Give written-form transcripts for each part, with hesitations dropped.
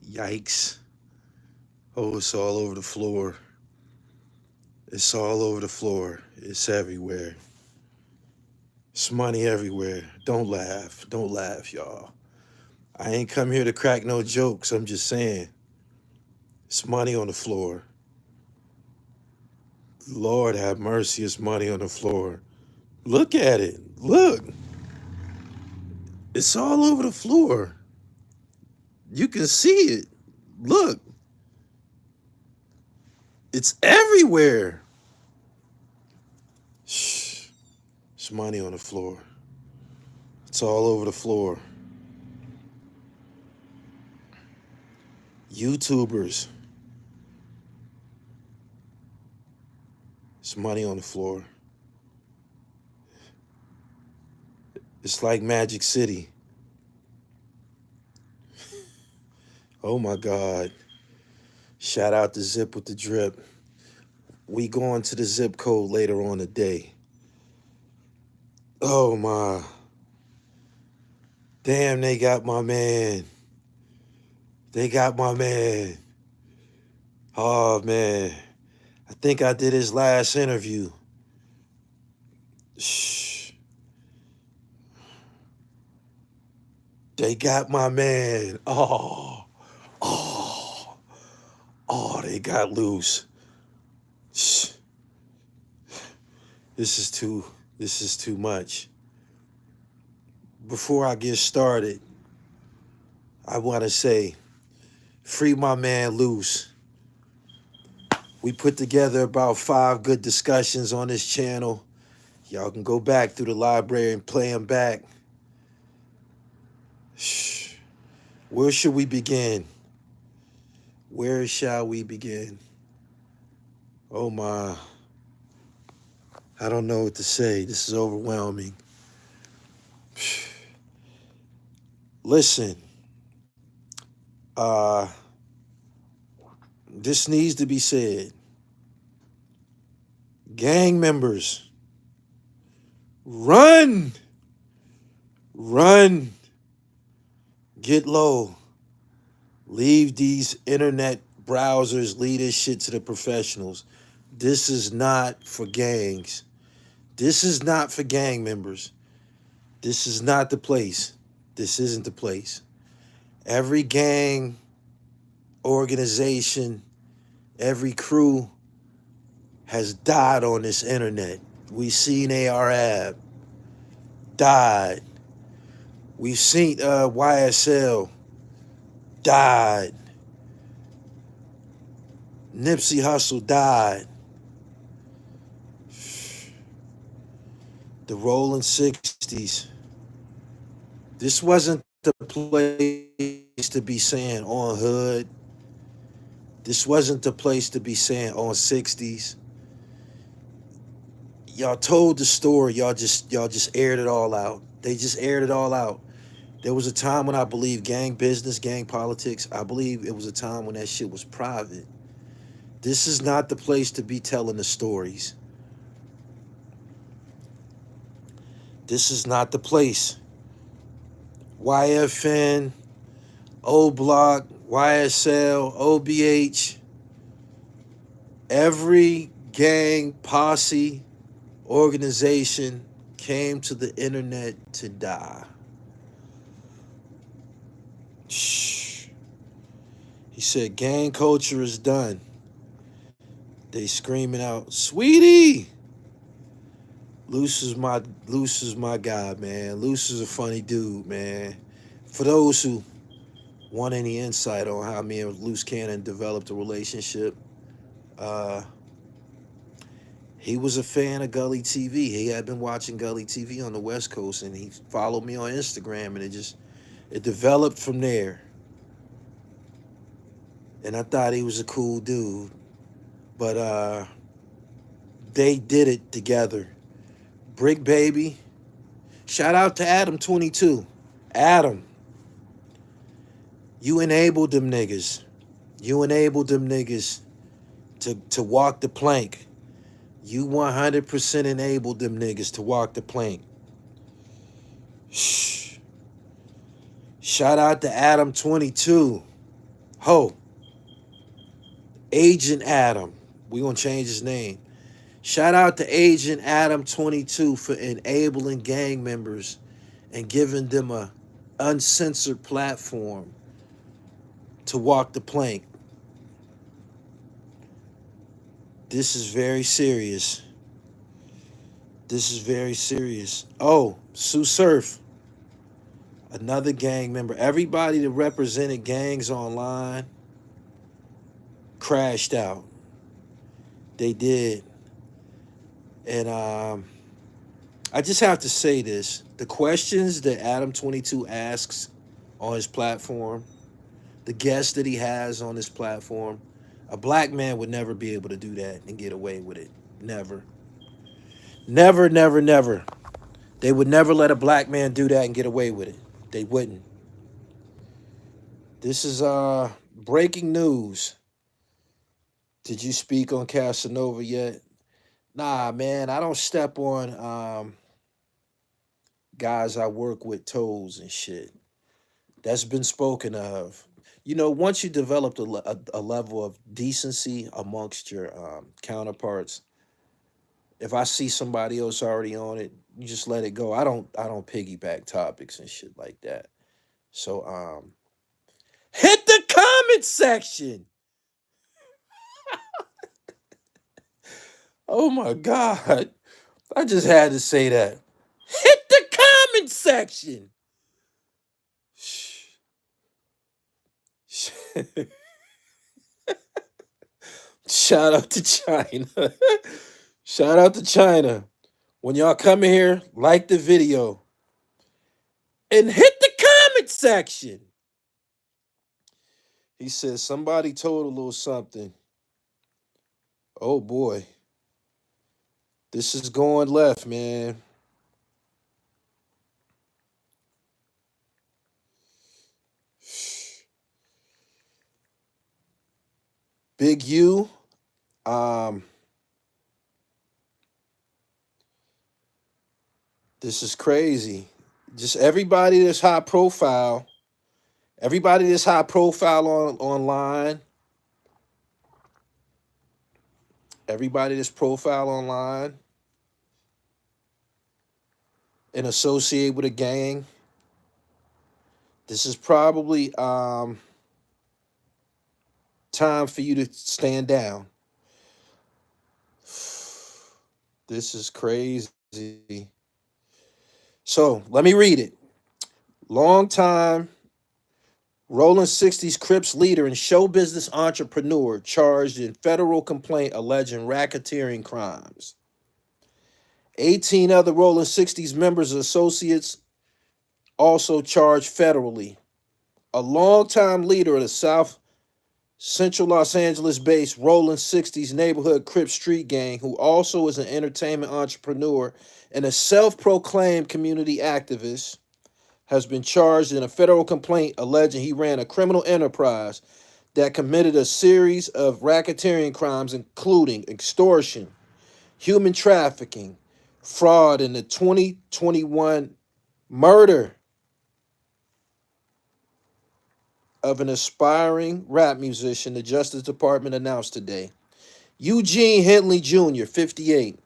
Yikes. Oh, it's all over the floor. It's all over the floor. It's everywhere. It's money everywhere. Don't laugh. Don't laugh, y'all. I ain't come here to crack no jokes. I'm just saying. It's money on the floor. Lord have mercy, it's money on the floor. Look at it. Look. It's all over the floor. You can see it. Look. It's everywhere. Shh. It's money on the floor. It's all over the floor. YouTubers. It's money on the floor. It's like Magic City. Oh my God. Shout out to Zip with the Drip. We going to the zip code later on today. Oh my. Damn, they got my man. They got my man. Oh man. I think I did his last interview. Shh. They got my man. Oh. They got Luce. Shh. This is too much. Before I get started, I want to say, free my man Luce. We put together about 5 good discussions on this channel. Y'all can go back through the library and play them back. Shh. Where should we begin? Where shall we begin? Oh my. I don't know what to say. This is overwhelming. Listen. This needs to be said. Gang members, run! Run! Get low. Leave these internet browsers, leave this shit to the professionals. This is not for gangs. This is not for gang members. This is not the place. This isn't the place. Every gang, organization, every crew has died on this internet. We've seen ARAB died. We've seen YSL died. Nipsey Hussle died. The Rolling 60's. This wasn't the place to be saying on hood. This wasn't the place to be saying on 60's. Y'all told the story. Y'all just aired it all out. They just aired it all out. There was a time when I believe gang business, gang politics, I believe it was a time when that shit was private. This is not the place to be telling the stories. This is not the place. YFN, O Block, YSL, OBH, every gang, posse, organization came to the internet to die. Shh. He said gang culture is done. They screaming out, "Sweetie!" Luce is my guy, man. Luce is a funny dude, man. For those who want any insight on how me and Luce Cannon developed a relationship, he was a fan of Gully TV. He had been watching Gully TV on the West Coast, and he followed me on Instagram, and it developed from there. And I thought he was a cool dude. But they did it together. Bricc baby. Shout out to Adam 22. Adam. You enabled them niggas. You enabled them niggas to walk the plank. You 100% enabled them niggas to walk the plank. Shh. Shout out to Adam 22. Oh, Agent Adam. We gonna change his name. Shout out to Agent Adam 22 for enabling gang members and giving them a uncensored platform to walk the plank. This is very serious. This is very serious. Oh, Sue Surf, another gang member. Everybody that represented gangs online crashed out. They did. And I just have to say this. The questions that Adam 22 asks on his platform, the guests that he has on his platform, a black man would never be able to do that and get away with it. Never. Never, never, never. They would never let a black man do that and get away with it. They wouldn't. This is breaking news. Did you speak on Casanova yet? Nah, man, I don't step on guys I work with toes and shit. That's been spoken of. You know, once you develop a level of decency amongst your counterparts, if I see somebody else already on it, you just let it go. I don't piggyback topics and shit like that. So hit the comment section. Oh my god. I just had to say that. Hit the comment section. Shout out to China. Shout out to China. When y'all come in here, like the video and hit the comment section. He says somebody told a little something. Oh boy. This is going left, man. Big U. This is crazy. Just everybody that's high profile online, everybody that's profile online and associate with a gang. This is probably time for you to stand down. This is crazy. So let me read it. Long time Rolling 60's Crips leader and show business entrepreneur charged in federal complaint alleging racketeering crimes. 18 other Rolling 60's members and associates also charged federally. A longtime leader of the South Central Los Angeles-based Rolling 60's neighborhood Crip street gang, who also is an entertainment entrepreneur and a self-proclaimed community activist, has been charged in a federal complaint alleging he ran a criminal enterprise that committed a series of racketeering crimes, including extortion, human trafficking, fraud, and the 2021 murder of an aspiring rap musician, the Justice Department announced today. Eugene Henley Jr., 58,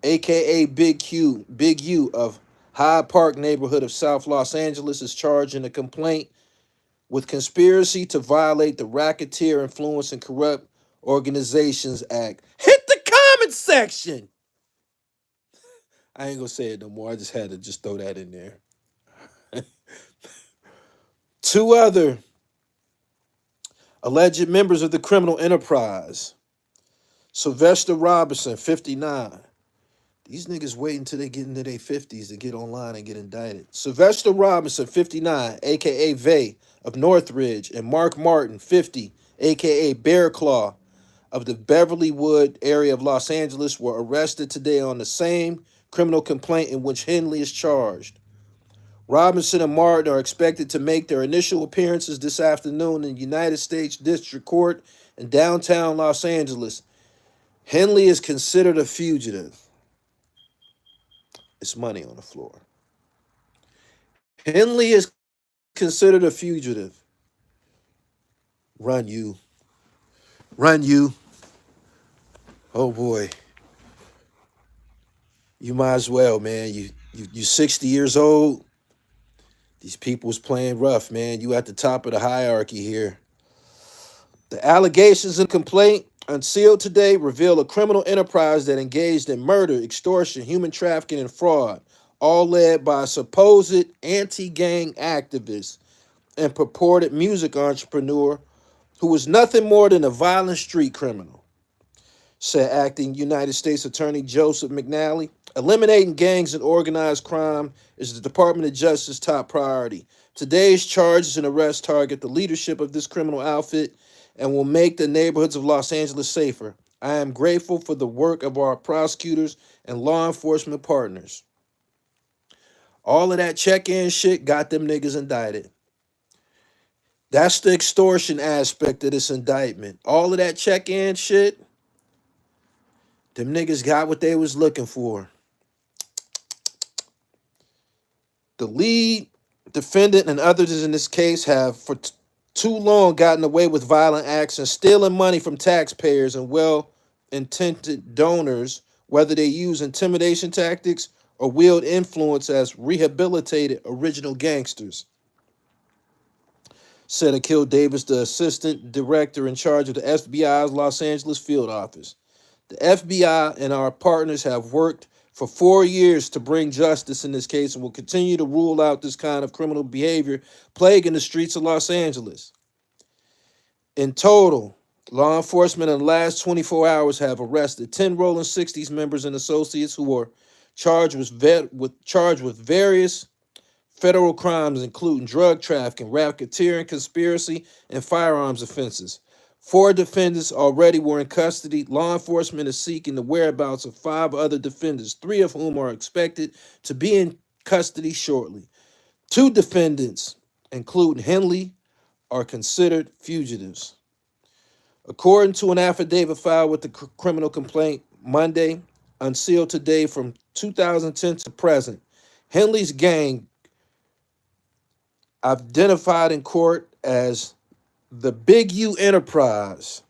aka Big U of Hyde Park neighborhood of South Los Angeles, is charged in a complaint with conspiracy to violate the Racketeer Influence and Corrupt Organizations Act. Hit the comment section. I ain't gonna say it no more. I just had to just throw that in there. Two other alleged members of the criminal enterprise. Sylvester Robinson, 59. These niggas waiting until they get into their 50s to get online and get indicted. Sylvester Robinson, 59, a.k.a. Vay of Northridge, and Mark Martin, 50, a.k.a. Bear Claw of the Beverlywood area of Los Angeles, were arrested today on the same criminal complaint in which Henley is charged. Robinson and Martin are expected to make their initial appearances this afternoon in the United States District Court in downtown Los Angeles. Henley is considered a fugitive. It's money on the floor. Henley is considered a fugitive. Run you. Run you. Oh boy. You might as well, man. You 60 years old. These people's playing rough, man. You at the top of the hierarchy here. The allegations and complaint unsealed today reveal a criminal enterprise that engaged in murder, extortion, human trafficking, and fraud, all led by a supposed anti-gang activist and purported music entrepreneur who was nothing more than a violent street criminal, said acting United States Attorney Joseph McNally. Eliminating gangs and organized crime is the Department of Justice's top priority. Today's charges and arrests target the leadership of this criminal outfit and will make the neighborhoods of Los Angeles safer. I am grateful for the work of our prosecutors and law enforcement partners. All of that check-in shit got them niggas indicted. That's the extortion aspect of this indictment. All of that check-in shit, them niggas got what they was looking for. The lead defendant and others in this case have for too long gotten away with violent acts and stealing money from taxpayers and well-intended donors, whether they use intimidation tactics or wield influence as rehabilitated original gangsters, said Akil Davis, the assistant director in charge of the FBI's Los Angeles field office. The FBI and our partners have worked for 4 years to bring justice in this case and will continue to rule out this kind of criminal behavior plaguing the streets of Los Angeles. In total, law enforcement in the last 24 hours have arrested 10 Rolling 60's members and associates who are charged with various federal crimes, including drug trafficking, racketeering, conspiracy, and firearms offenses. 4 defendants already were in custody. Law enforcement is seeking the whereabouts of 5 other defendants, 3 of whom are expected to be in custody shortly. 2 defendants, including Henley, are considered fugitives. According to an affidavit filed with the criminal complaint Monday, unsealed today from 2010 to present, Henley's gang, identified in court as the Big U Enterprise,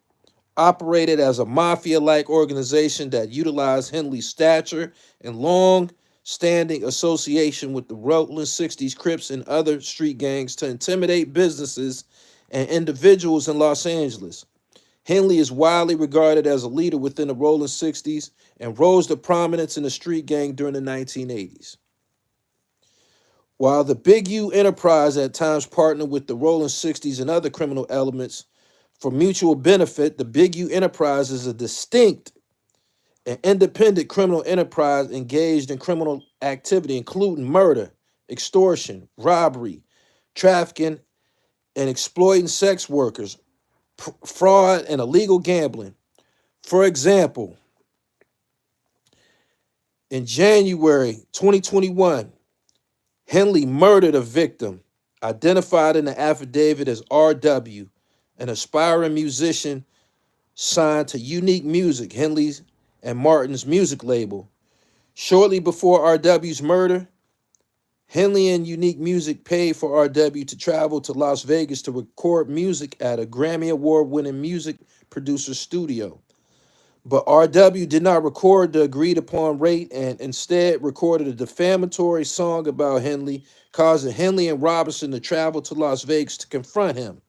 operated as a mafia-like organization that utilized Henley's stature and long-standing association with the Rolling 60's, Crips, and other street gangs to intimidate businesses and individuals in Los Angeles. Henley is widely regarded as a leader within the Rolling 60's and rose to prominence in the street gang during the 1980s. While the Big U Enterprise at times partnered with the Rolling 60's and other criminal elements for mutual benefit, the Big U Enterprise is a distinct and independent criminal enterprise engaged in criminal activity, including murder, extortion, robbery, trafficking, and exploiting sex workers, fraud, and illegal gambling. For example, in January 2021, Henley murdered a victim, identified in the affidavit as R.W., an aspiring musician signed to Unique Music, Henley's and Martin's music label. Shortly before R.W.'s murder, Henley and Unique Music paid for R.W. to travel to Las Vegas to record music at a Grammy Award-winning music producer's studio. But R.W. did not record the agreed-upon rate and instead recorded a defamatory song about Henley, causing Henley and Robinson to travel to Las Vegas to confront him.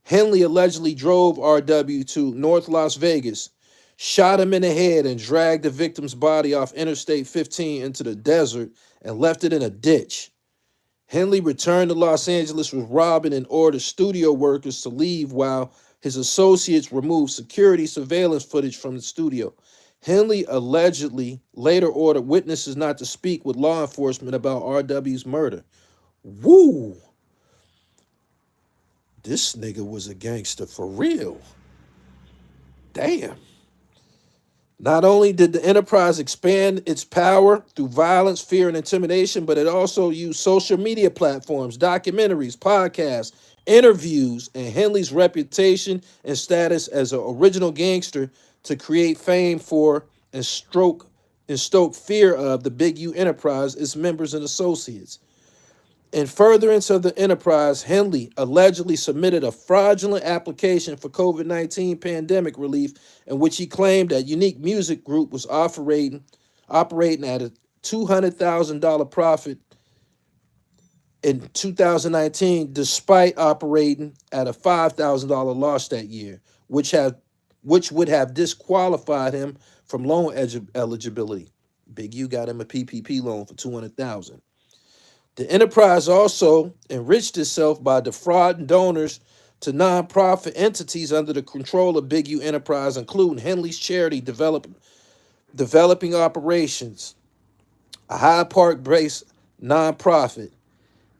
Henley allegedly drove R.W. to North Las Vegas, shot him in the head, and dragged the victim's body off Interstate 15 into the desert and left it in a ditch. Henley returned to Los Angeles with Robin and ordered studio workers to leave while his associates removed security surveillance footage from the studio. Henley allegedly later ordered witnesses not to speak with law enforcement about R.W.'s murder. Woo! This nigga was a gangster for real. Damn. Not only did the enterprise expand its power through violence, fear, and intimidation, but it also used social media platforms, documentaries, podcasts, interviews, and Henley's reputation and status as an original gangster to create fame for and stoke fear of the Big U Enterprise, its members and associates. In furtherance of the enterprise, Henley allegedly submitted a fraudulent application for COVID-19 pandemic relief in which he claimed that Unique Music Group was operating at a $200,000 profit in 2019, despite operating at a $5,000 loss that year, which would have disqualified him from loan eligibility. Big U got him a PPP loan for $200,000. The enterprise also enriched itself by defrauding donors to nonprofit entities under the control of Big U Enterprise, including Henley's charity developing operations, a Hyde Park-based nonprofit.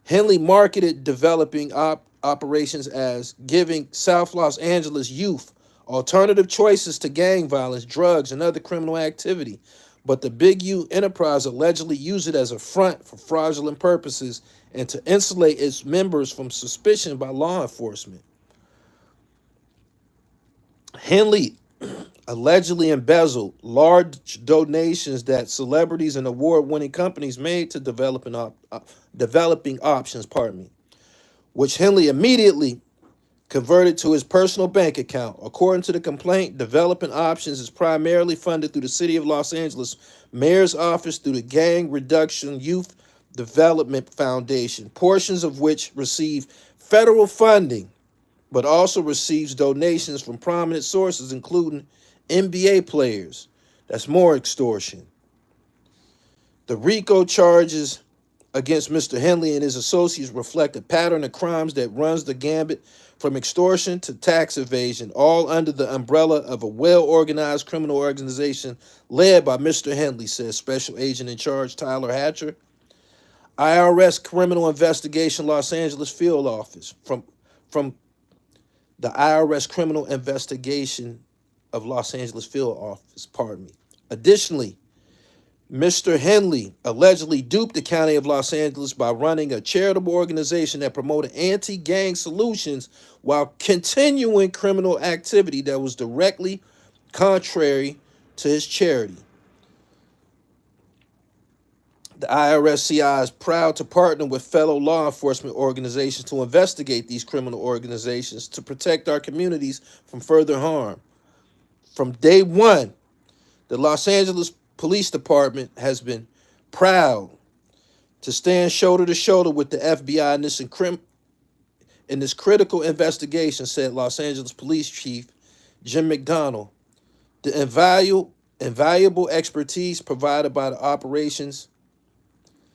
Henley marketed developing operations as giving South Los Angeles youth alternative choices to gang violence, drugs, and other criminal activity. But the Big U enterprise allegedly used it as a front for fraudulent purposes and to insulate its members from suspicion by law enforcement. Henley allegedly embezzled large donations that celebrities and award-winning companies made to developing options, which Henley immediately converted to his personal bank account. According to the complaint, Developing Options is primarily funded through the City of Los Angeles Mayor's Office through the Gang Reduction Youth Development Foundation, portions of which receive federal funding, but also receives donations from prominent sources, including NBA players. That's more extortion. The RICO charges against Mr. Henley and his associates reflect a pattern of crimes that runs the gambit from extortion to tax evasion, all under the umbrella of a well-organized criminal organization led by Mr. Henley, says Special Agent in Charge Tyler Hatcher. IRS Criminal Investigation Los Angeles Field Office, from the IRS Criminal Investigation of Los Angeles Field Office, Additionally, Mr. Henley allegedly duped the county of Los Angeles by running a charitable organization that promoted anti-gang solutions while continuing criminal activity that was directly contrary to his charity. The IRS-CI is proud to partner with fellow law enforcement organizations to investigate these criminal organizations to protect our communities from further harm. From day one, the Los Angeles Police Department has been proud to stand shoulder to shoulder with the FBI in this critical investigation, said Los Angeles Police Chief Jim McDonald. The invaluable expertise provided by the Operations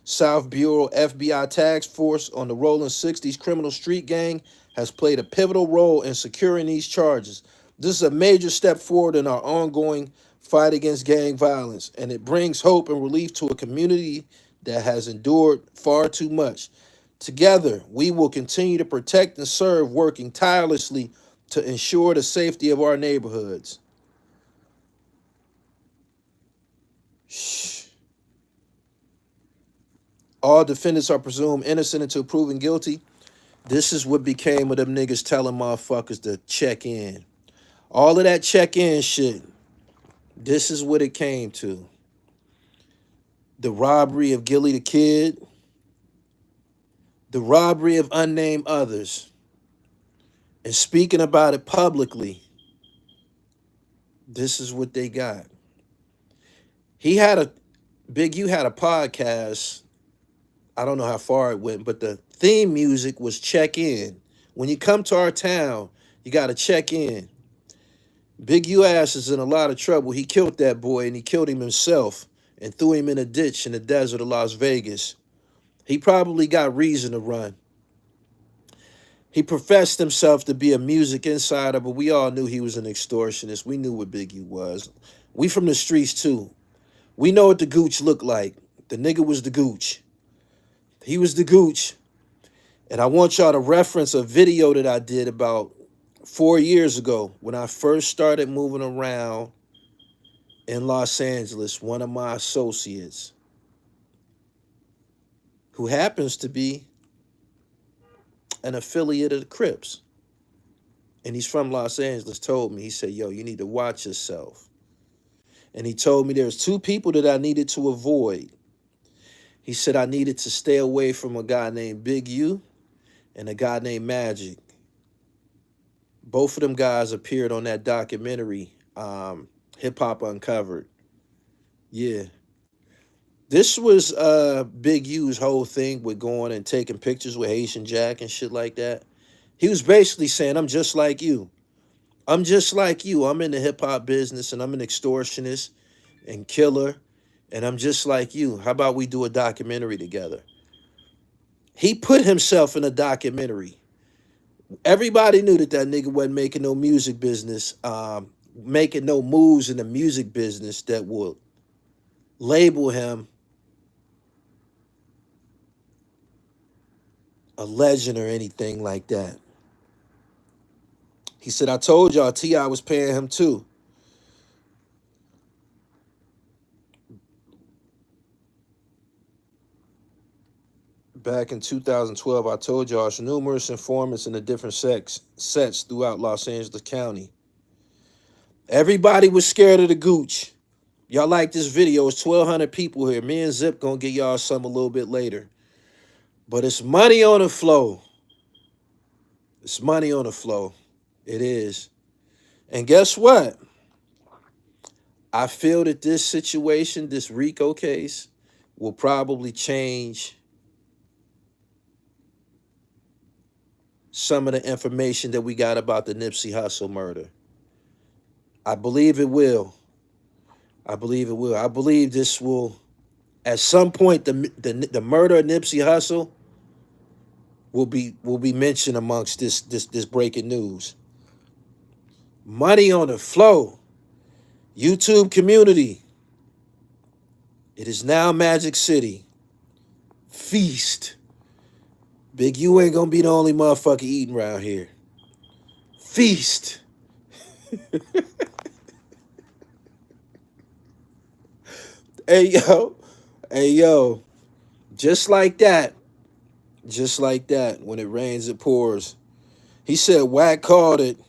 South Bureau FBI Task Force on the Rolling 60's criminal street gang has played a pivotal role in securing these charges. This is a major step forward in our ongoing fight against gang violence, and it brings hope and relief to a community that has endured far too much. Together, we will continue to protect and serve, working tirelessly to ensure the safety of our neighborhoods. All defendants are presumed innocent until proven guilty. This is what became of them niggas telling motherfuckers to check in. All of that check in shit. This is what it came to. The robbery of Gully the Kid. The robbery of unnamed others. And speaking about it publicly. This is what they got. Big U had a podcast. I don't know how far it went, but the theme music was check in. When you come to our town, you got to check in. Big U ass is in a lot of trouble. He killed that boy, and he killed him himself and threw him in a ditch in the desert of Las Vegas. He probably got reason to run. He professed himself to be a music insider, but we all knew he was an extortionist. We knew what Big U was. We from the streets, too. We know what the gooch looked like. The nigga was the gooch. He was the gooch. And I want y'all to reference a video that I did about 4 years ago when I first started moving around in Los Angeles. One of my associates, who happens to be an affiliate of the Crips, and he's from Los Angeles, told me, he said, yo, you need to watch yourself. And he told me there's two people that I needed to avoid. He said I needed to stay away from a guy named Big U and a guy named Magic. Both of them guys appeared on that documentary, Hip Hop Uncovered. Yeah. This was Big U's whole thing with going and taking pictures with Haitian Jack and shit like that. He was basically saying, I'm just like you. I'm just like you. I'm in the hip hop business and I'm an extortionist and killer. And I'm just like you. How about we do a documentary together? He put himself in a documentary. Everybody knew that nigga wasn't making no music business, making no moves in the music business that would label him a legend or anything like that. He said, I told y'all T.I. was paying him too. Back in 2012, I told y'all there's numerous informants in the different sets throughout Los Angeles County. Everybody was scared of the gooch. Y'all like this video. It's 1,200 people here. Me and Zip gonna get y'all some a little bit later. But it's money on the flow. It's money on the flow. It is. And guess what? I feel that this situation, this RICO case, will probably change some of the information that we got about the Nipsey Hussle murder. I believe it will. I believe it will. I believe this will, at some point, the murder of Nipsey Hussle will be mentioned amongst this breaking news. Money on the flow. YouTube community. It is now Magic City. Feast. Big U ain't gonna be the only motherfucker eating around here. Feast. Hey yo, just like that, when it rains, it pours. He said Wack called it.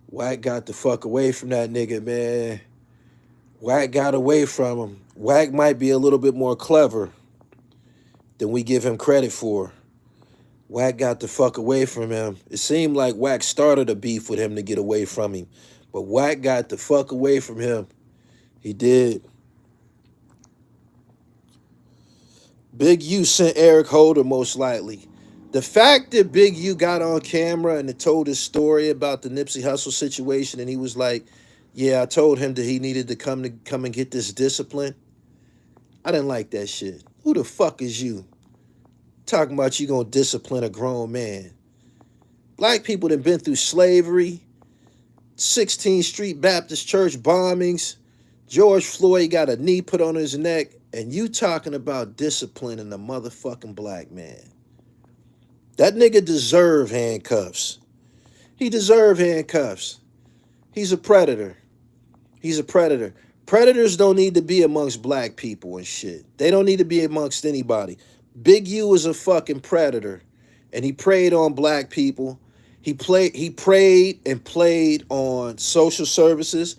Wack got the fuck away from that nigga, man. Wack got away from him. Wack might be a little bit more clever than we give him credit for. Wack got the fuck away from him. It seemed like Wack started a beef with him to get away from him. But Wack got the fuck away from him. He did. Big U sent Eric Holder most likely. The fact that Big U got on camera and told his story about the Nipsey Hussle situation, and he was like, yeah, I told him that he needed to come and get this discipline. I didn't like that shit. Who the fuck is you? Talking about you gonna discipline a grown man. Black people that been through slavery, 16th Street Baptist Church bombings, George Floyd got a knee put on his neck, and you talking about disciplining a motherfucking black man. That nigga deserve handcuffs. He deserve handcuffs. He's a predator. He's a predator. Predators don't need to be amongst black people and shit. They don't need to be amongst anybody. Big U is a fucking predator, and he preyed on black people. He preyed and played on social services,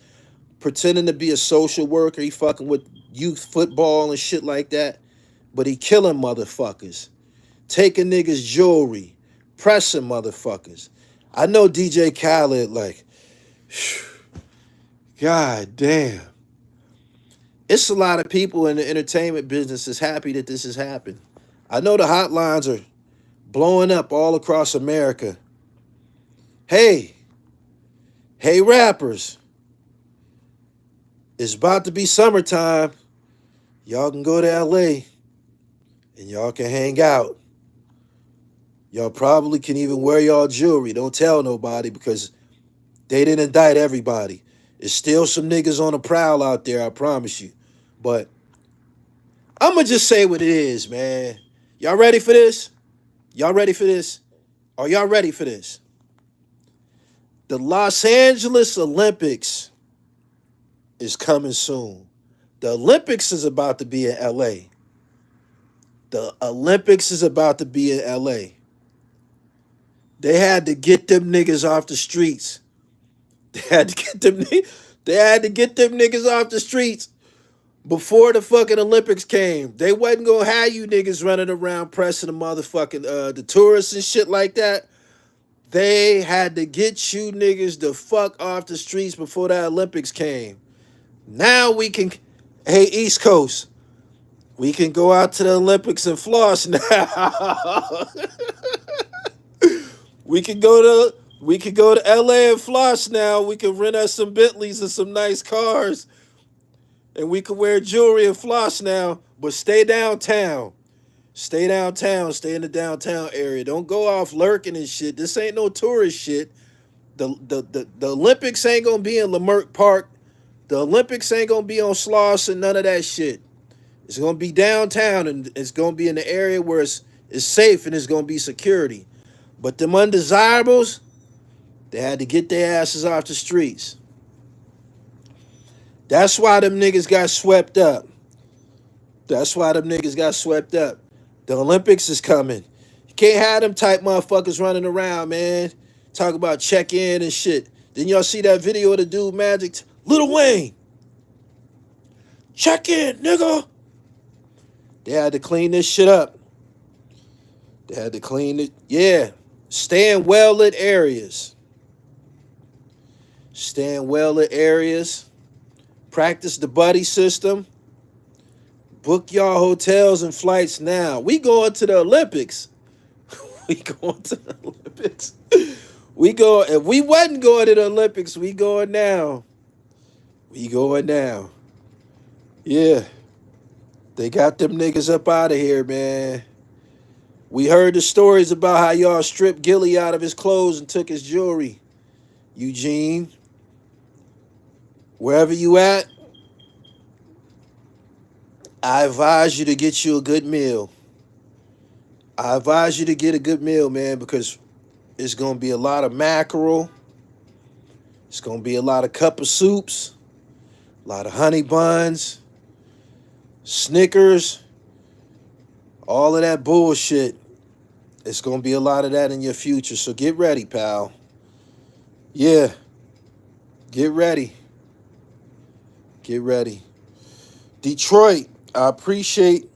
pretending to be a social worker. He fucking with youth football and shit like that. But he killing motherfuckers. Taking niggas' jewelry. Pressing motherfuckers. I know DJ Khaled like, God damn. It's a lot of people in the entertainment business that's happy that this has happened. I know the hotlines are blowing up all across America. Hey rappers. It's about to be summertime. Y'all can go to LA and y'all can hang out. Y'all probably can even wear y'all jewelry. Don't tell nobody because they didn't indict everybody. There's still some niggas on the prowl out there, I promise you. But I'm going to just say what it is, man. Y'all ready for this? Y'all ready for this? Are y'all ready for this? The Los Angeles Olympics is coming soon. The Olympics is about to be in LA. The Olympics is about to be in LA. They had to get them niggas off the streets. They had to get them niggas off the streets. Before the fucking Olympics came, they wasn't gonna have you niggas running around pressing the motherfucking the tourists and shit like that. They had to get you niggas the fuck off the streets before the Olympics came. Now we can, hey East Coast, we can go out to the Olympics and floss now. We can go to LA and floss now. We can rent us some Bentleys and some nice cars. And we can wear jewelry and floss now. But stay downtown. Stay downtown. Stay in the downtown area. Don't go off lurking and shit. This ain't no tourist shit. The Olympics ain't gonna be in Leimert Park. The Olympics ain't gonna be on Sloss and none of that shit. It's gonna be downtown and it's gonna be in the area where it's safe and it's gonna be security. But them undesirables, they had to get their asses off the streets. That's why them niggas got swept up. That's why them niggas got swept up. The Olympics is coming. You can't have them type motherfuckers running around, man. Talk about check in and shit. Then y'all see that video of the dude Magic? Lil Wayne. Check in, nigga. They had to clean this shit up. They had to clean it. Yeah. Stay in well-lit areas. Stay in well-lit areas. Practice the buddy system. Book y'all hotels and flights now. We going to the Olympics. We going to the Olympics. If we wasn't going to the Olympics, we going now. We going now. Yeah. They got them niggas up out of here, man. We heard the stories about how y'all stripped Gully out of his clothes and took his jewelry. Eugene, wherever you at, I advise you to get you a good meal. I advise you to get a good meal, man, because it's going to be a lot of mackerel. It's going to be a lot of cup of soups, a lot of honey buns, Snickers, all of that bullshit. It's going to be a lot of that in your future. So get ready, pal. Yeah. Get ready. Get ready. Detroit, I appreciate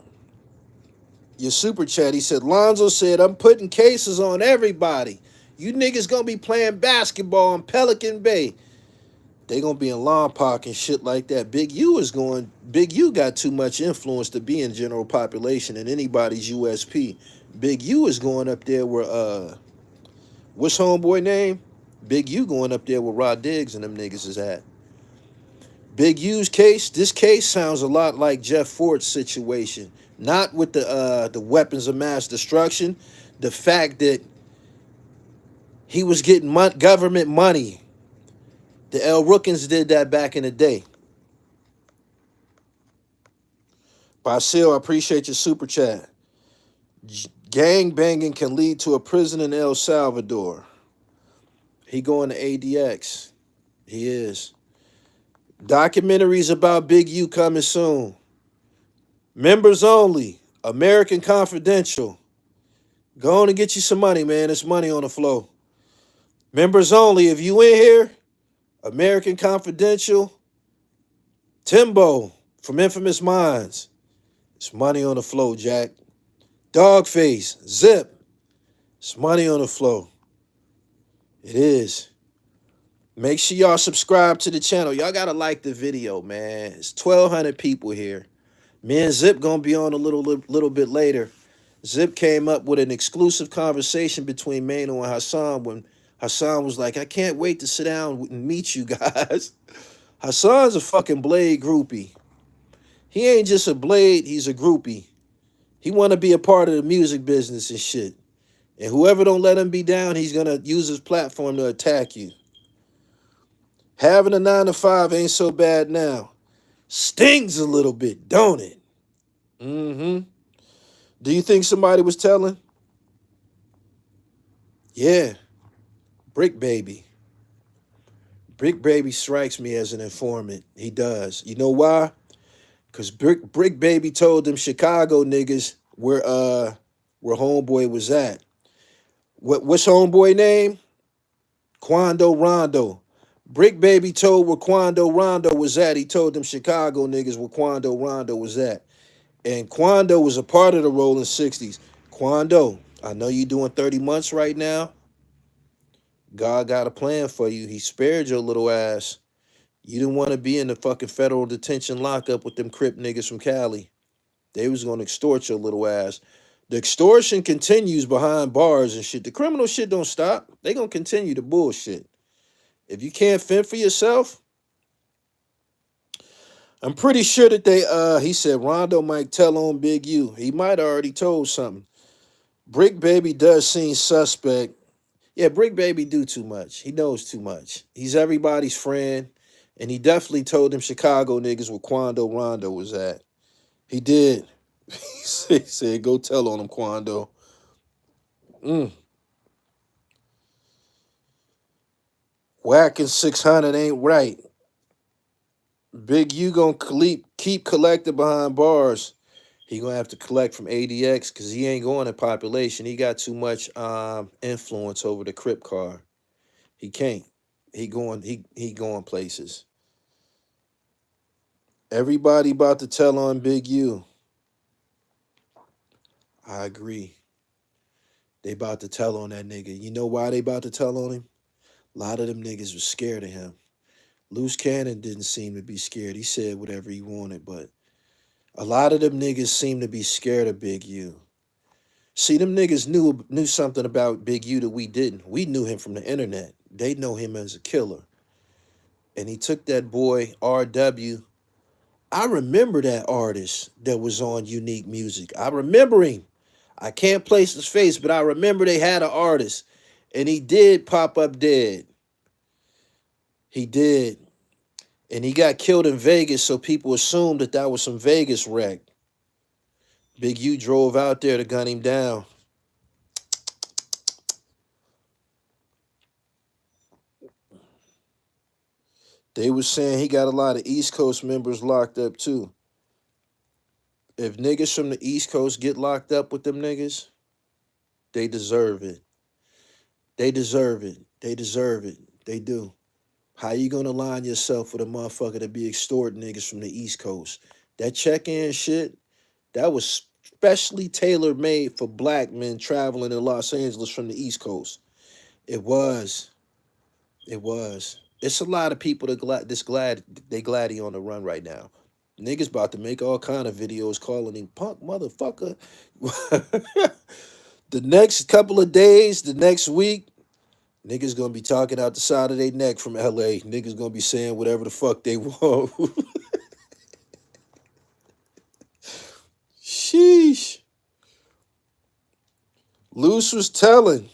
your super chat. He said, Lonzo said, I'm putting cases on everybody. You niggas going to be playing basketball in Pelican Bay. They going to be in Lompoc and shit like that. Big U got too much influence to be in general population in anybody's USP. Big U is going up there where, what's homeboy name? Big U going up there where Rod Diggs and them niggas is at. Big U's case, this case sounds a lot like Jeff Ford's situation. Not with the weapons of mass destruction. The fact that he was getting government money. The El Rookins did that back in the day. Basil, I appreciate your super chat. Gang banging can lead to a prison in El Salvador. He going to ADX. He is. Documentaries about Big U coming soon. Members only. American Confidential. Go on and get you some money, man. It's money on the flow. Members only. If you in here, American Confidential, Timbo from Infamous Minds. It's money on the flow, Jack. Dogface, Zip. It's money on the flow. It is. Make sure y'all subscribe to the channel. Y'all gotta like the video, man. It's 1,200 people here. Me and Zip gonna be on a little bit later. Zip came up with an exclusive conversation between Mano and Hassan when Hassan was like, I can't wait to sit down and meet you guys. Hassan's a fucking Blade groupie. He ain't just a Blade, he's a groupie. He want to be a part of the music business and shit. And whoever don't let him be down, he's going to use his platform to attack you. Having a 9-to-5 ain't so bad now. Stings a little bit, don't it? Mm-hmm. Do you think somebody was telling? Yeah. Bricc Baby. Bricc Baby strikes me as an informant. He does. You know why? Because Bricc Baby told them Chicago niggas where homeboy was at. What's homeboy name? Quando Rondo. Brick Baby told where Quando Rondo was at. He told them Chicago niggas where Quando Rondo was at. And Quando was a part of the Rolling 60s. Quando, I know you doing 30 months right now. God got a plan for you. He spared your little ass. You didn't want to be in the fucking federal detention lockup with them Crip niggas from Cali. They was going to extort your little ass. The extortion continues behind bars and shit. The criminal shit don't stop. They going to continue the bullshit. If you can't fend for yourself, I'm pretty sure that he said Rondo might tell on Big U. He might have already told something. Brick Baby does seem suspect. Yeah, Brick Baby do too much. He knows too much. He's everybody's friend. And he definitely told them Chicago niggas where Quando Rondo was at. He did. He said, go tell on him, Quando. Whacking 600 ain't right. Big U gonna keep collecting behind bars. He gonna have to collect from ADX because he ain't going to population. He got too much influence over the Crip car. He can't. He going places. Everybody about to tell on Big U. I agree. They about to tell on that nigga. You know why they about to tell on him? A lot of them niggas was scared of him. Luce Cannon didn't seem to be scared. He said whatever he wanted, but a lot of them niggas seem to be scared of Big U. See, them niggas knew something about Big U that we didn't. We knew him from the internet. They know him as a killer. And he took that boy, RW. I remember that artist that was on Unique Music. I remember him. I can't place his face, but I remember they had an artist. And he did pop up dead. He did. And he got killed in Vegas, so people assumed that was some Vegas wreck. Big U drove out there to gun him down. They was saying he got a lot of East Coast members locked up too. If niggas from the East Coast get locked up with them niggas, they deserve it. They deserve it. They deserve it. They do. How you gonna line yourself with a motherfucker to be extorting niggas from the East Coast? That check-in shit, that was specially tailor-made for black men traveling in Los Angeles from the East Coast. It was. It was. It's a lot of people that they glad on the run right now. Niggas about to make all kind of videos calling him punk motherfucker. The next couple of days, the next week, niggas gonna be talking out the side of their neck from LA. Niggas gonna be saying whatever the fuck they want. Sheesh. Luce was telling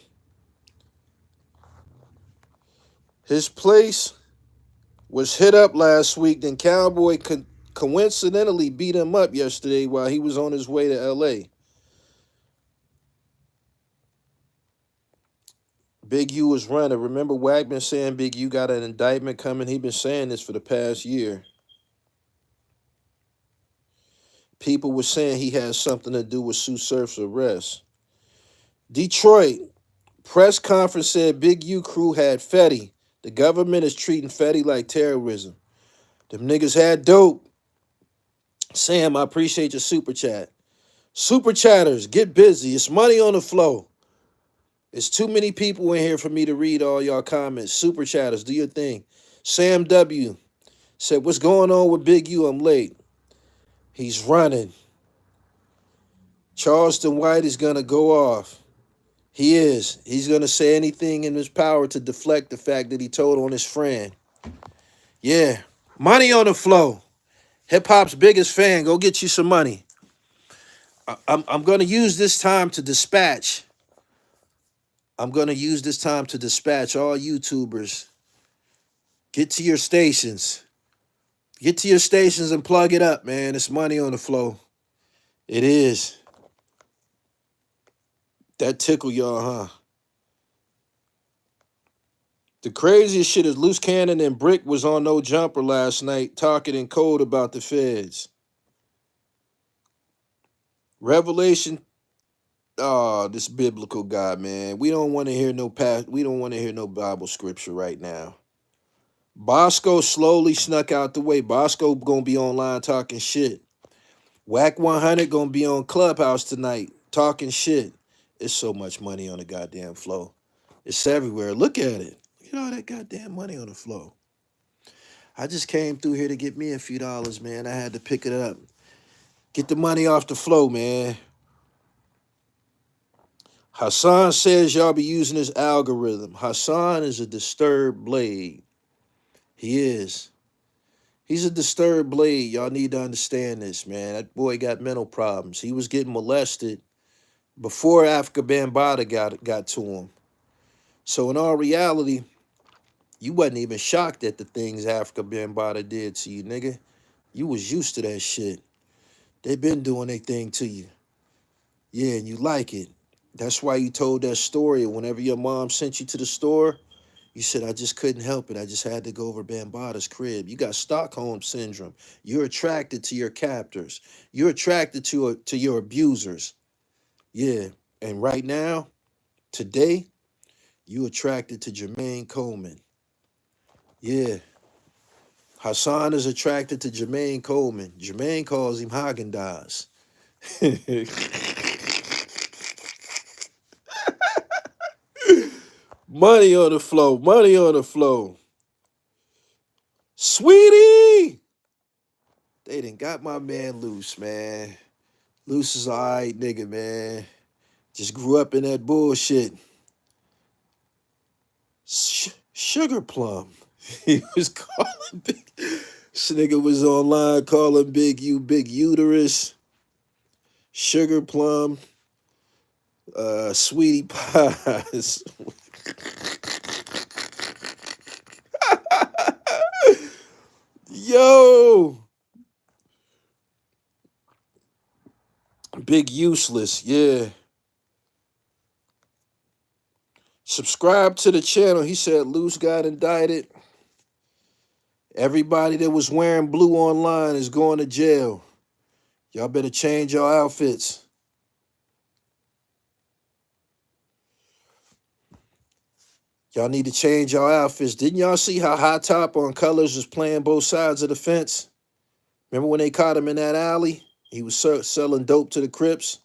his place was hit up last week. Then Cowboy coincidentally beat him up yesterday while he was on his way to LA. Big U was running. Remember Wagman saying Big U got an indictment coming? He been saying this for the past year. People were saying he had something to do with Sue Surf's arrest. Detroit, press conference said Big U crew had Fetty. The government is treating Fetty like terrorism. Them niggas had dope. Sam, I appreciate your super chat. Super chatters, get busy. It's money on the flow. It's too many people in here for me to read all y'all comments. Super chatters, do your thing. Sam W. said, what's going on with Big U? I'm late. He's running. Charleston White is going to go off. He is. He's going to say anything in his power to deflect the fact that he told on his friend. Yeah. Money on the flow. Hip-hop's biggest fan. Go get you some money. I'm going to use this time to dispatch. I'm going to use this time to dispatch all YouTubers. Get to your stations. Get to your stations and plug it up, man. It's money on the flow. It is. That tickle y'all, huh? The craziest shit is Luce Cannon and Bricc was on No Jumper last night talking in code about the feds. Revelation. Oh, this biblical guy, man. We don't want to hear no Bible scripture right now. Bosco slowly snuck out the way. Bosco gonna be online talking shit. Whack 100 gonna be on Clubhouse tonight talking shit. It's so much money on the goddamn flow. It's everywhere. Look at it. Look at all that goddamn money on the flow. I just came through here to get me a few dollars, man. I had to pick it up. Get the money off the flow, man. Hassan says y'all be using this algorithm. Hassan is a disturbed blade. He is. He's a disturbed blade. Y'all need to understand this, man. That boy got mental problems. He was getting molested before Africa Bambaataa got to him. So in all reality, you wasn't even shocked at the things Africa Bambaataa did to you, nigga. You was used to that shit. They been doing their thing to you. Yeah, and you like it. That's why you told that story. Whenever your mom sent you to the store, you said, I just couldn't help it. I just had to go over Bambaata's crib. You got Stockholm syndrome. You're attracted to your captors. You're attracted to your abusers. Yeah. And right now, today, you attracted to Jermaine Coleman. Yeah. Hassan is attracted to Jermaine Coleman. Jermaine calls him Haagen-Dazs. Money on the flow. Money on the flow. Sweetie! They done got my man Luce, man. Luce is all right, nigga, man. Just grew up in that bullshit. Sugar Plum. He was calling Big. This nigga was online calling Big U Big Uterus. Sugar Plum. Sweetie Pies. Yo. Big Useless, yeah. Subscribe to the channel. He said Luce got indicted. Everybody that was wearing blue online is going to jail. Y'all better change your outfits. Y'all need to change your outfits. Didn't y'all see how Hot Top on Colors was playing both sides of the fence? Remember when they caught him in that alley? He was selling dope to the Crips.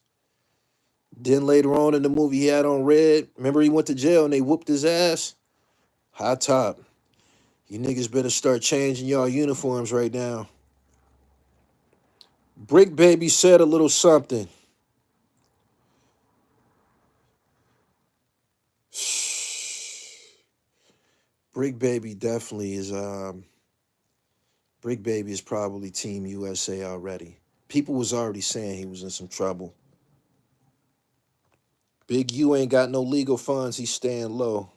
Then later on in the movie, he had on red. Remember he went to jail and they whooped his ass? Hot Top. You niggas better start changing y'all uniforms right now. Bricc Baby said a little something. Bricc Baby definitely is Bricc Baby is probably Team USA already. People was already saying he was in some trouble. Big U ain't got no legal funds. He's staying low.